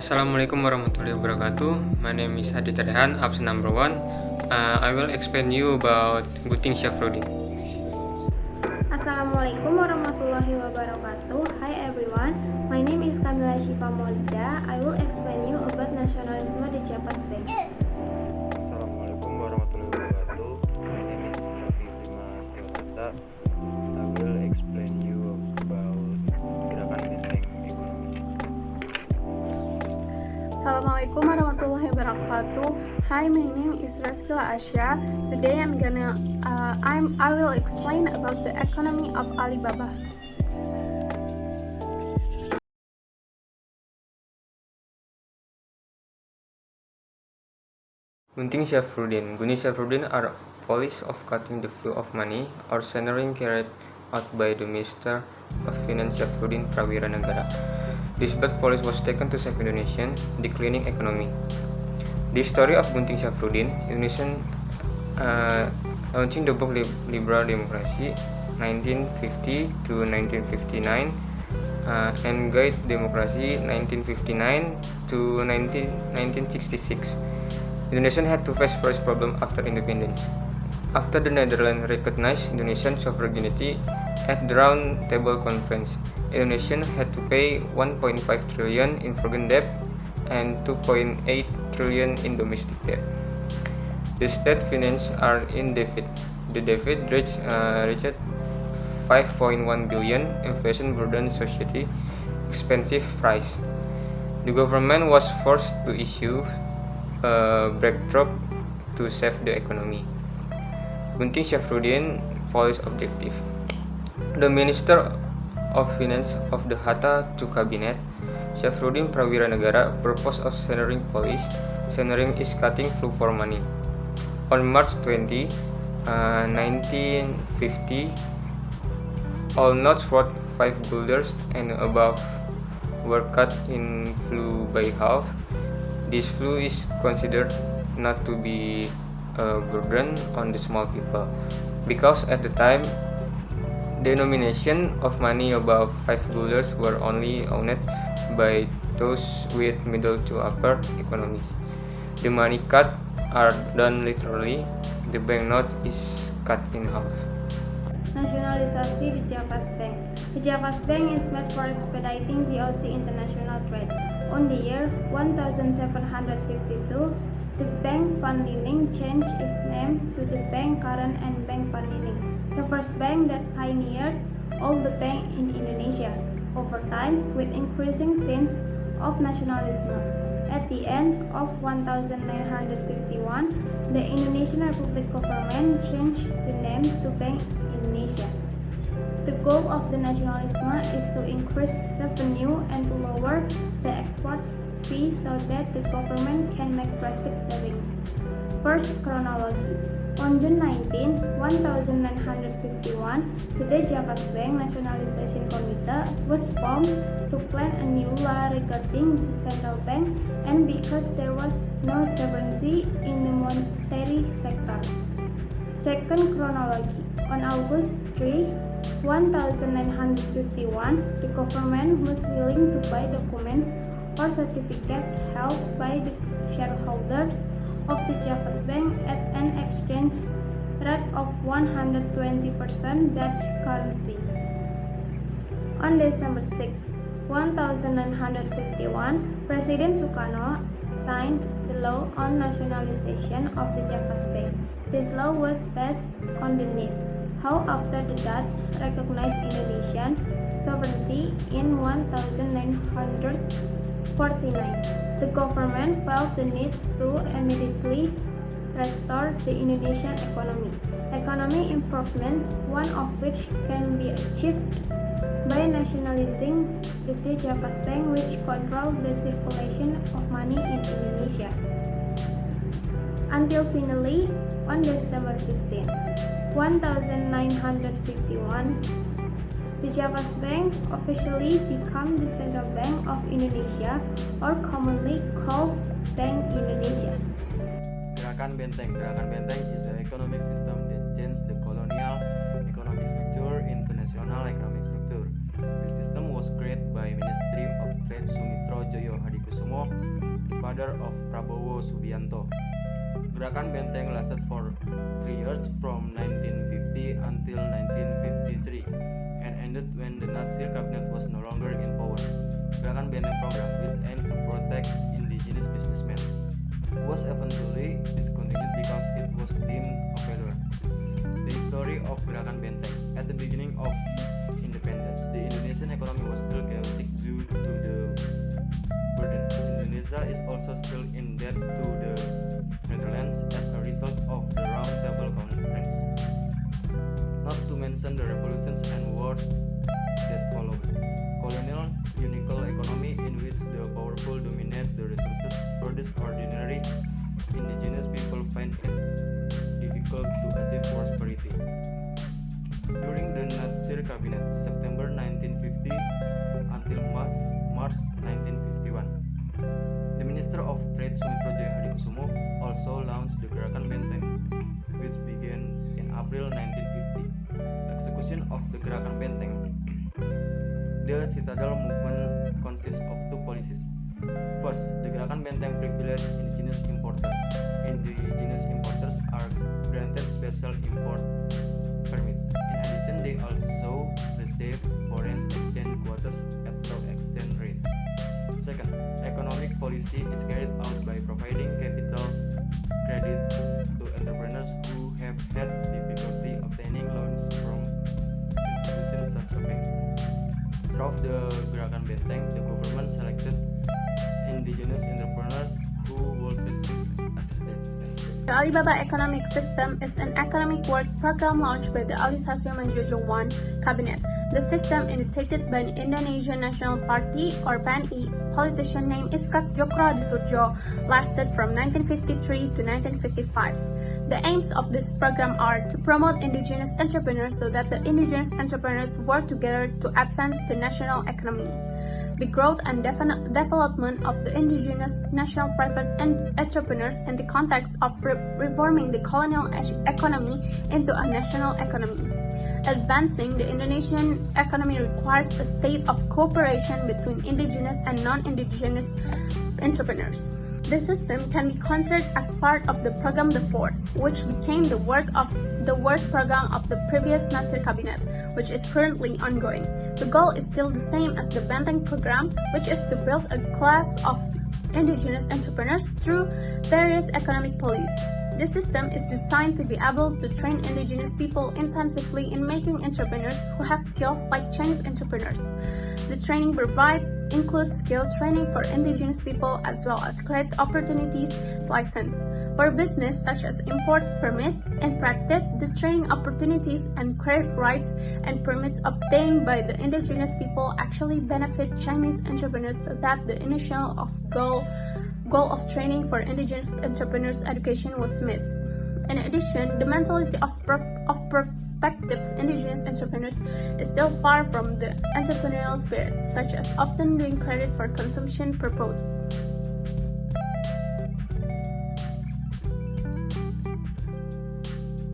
Assalamualaikum warahmatullahi wabarakatuh. My name is Aditia Rayhan, absent number 1. I will explain you about Gunting Syafruddin. Assalamualaikum warahmatullahi wabarakatuh. Hi everyone, my name is Kamila Syifa Maulida. I will explain you about nasionalisme di Java Bank. Assalamualaikum warahmatullahi wabarakatuh. My name is Rafi, Primastyo, Hatta. I will explain you about gerakan benteng ekonomi. Assalamualaikum warahmatullahi wabarakatuh. Hi, my name is Rezqila Ashya. Today I will explain about the economy of Alibaba. Gunting Syafruddin are policies of cutting the flow of money or centering carried out by the Minister of Finance Syafruddin Prawira Negara. This bad policy was taken to save Indonesian declining economy. The story of Gunting Syafruddin, Indonesian launching the book Liberal Democracy 1950 to 1959 and Guide Democracy 1959 to 1966. Indonesia had to face first problem after independence. After the Netherlands recognized Indonesian sovereignty at the Round Table Conference, Indonesia had to pay 1.5 trillion in foreign debt and 2.8 trillion in domestic debt. The state finances are in deficit. The deficit reached 5.1 billion. Inflation burdened society, expensive price. The government was forced to issue a backdrop to save the economy. Gunting Syafruddin policy objective. The Minister of Finance of the Hatta to Cabinet, Syafruddin Prawira Negara, purpose of centering policy. Centering is cutting flow for money. On March 20, 1950, all notes worth 5 guilders and above were cut in flow by half. This flow is considered not to be a burden on the small people, because at the time, denomination of money above 5 guilders were only owned by those with middle to upper economies. The money cut are done literally. The banknote is cut in half. Nasionalisasi di Java Bank. The Java Bank is made for expediting VOC international trade. On the year 1752, the Bank Van Liening changed its name to the Bank Karen and Bank Van Liening, the first bank that pioneered all the bank in Indonesia. Over time, with increasing sense of nationalism, at the end of 1951, the Indonesian Republic government changed the name to Bank Indonesia. The goal of the nationalism is to increase revenue and to lower the export fee so that the government can make drastic savings. First, chronology. On June 19, 1951, the Java Bank Nationalization Committee was formed to plan a new law regarding the central bank and because there was no sovereignty in the monetary sector. Second, chronology. On August 3, 1951, the government was willing to buy documents or certificates held by the shareholders of the Java Bank at an exchange rate of 120% Dutch currency. On December 6, 1951, President Sukarno signed the law on nationalization of the Java Bank. This law was based on the need. How after the Dutch recognized Indonesian sovereignty in 1949, the government felt the need to immediately restore the Indonesian economy. Economic improvement, one of which can be achieved by nationalizing the Java Bank, which controlled the circulation of money in Indonesia. Until finally, on December 15, 1951, the Java Bank officially became the Central Bank of Indonesia, or commonly called Bank Indonesia. Gerakan benteng is an economic system that changed the colonial economic structure into national economic structure. The system was created by Ministry of Trade Sumitro Joyo Hadikusumo, the father of Prabowo Subianto. Gerakan Benteng lasted for 3 years from 1950 until 1953 and ended when the Nazi cabinet was no longer in power. Gerakan Benteng program, which aimed to protect indigenous businessmen, was eventually discontinued because it was deemed a failure. The history of Gerakan Benteng. At the beginning of independence, the Indonesian economy was still chaotic due to the burden. Indonesia is also still in debt to the Netherlands as a result of the Round Table Conference. Not to mention the revolutions and wars that followed. Colonial unequal economy in which the powerful dominate the resources produced ordinary indigenous people find it difficult to achieve prosperity. During the Nazi cabinet, September 1950 until March 1951, the Minister of Trade Sumitro Joyo Hadikusumo also launched the Gerakan Benteng, which began in April 1950. Execution of the Gerakan Benteng. The Citadel movement consists of two policies. First, the Gerakan Benteng privileges indigenous importers. Indigenous importers are granted special import permits. In addition, they also receive foreign exchange quotas at low exchange rates. Second, economic policy is carried out by providing capital credit to entrepreneurs who have had difficulty obtaining loans from institutions such as banks. Throughout the Gerakan Benteng, the government selected indigenous entrepreneurs who would receive assistance. The Alibaba Economic System is an economic work program launched by the Ali Sasio Manjojo I cabinet. The system, initiated by the Indonesian National Party or PNI politician named Iskak Jokro Disurjo, lasted from 1953 to 1955. The aims of this program are to promote indigenous entrepreneurs so that the indigenous entrepreneurs work together to advance the national economy. The growth and development of the indigenous national private entrepreneurs in the context of reforming the colonial economy into a national economy. Advancing the Indonesian economy requires a state of cooperation between indigenous and non-indigenous entrepreneurs. The system can be considered as part of the program The Fourth, which became the work program of the previous Nazi cabinet, which is currently ongoing. The goal is still the same as the Benteng program, which is to build a class of indigenous entrepreneurs through various economic policies. This system is designed to be able to train indigenous people intensively in making entrepreneurs who have skills like Chinese entrepreneurs. The training provided includes skills training for indigenous people as well as credit opportunities, license for business such as import permits. In practice, the training opportunities and credit rights and permits obtained by the indigenous people actually benefit Chinese entrepreneurs so that the initial goal of training for indigenous entrepreneurs education was missed. In addition, the mentality of prospective indigenous entrepreneurs is still far from the entrepreneurial spirit, such as often doing credit for consumption purposes.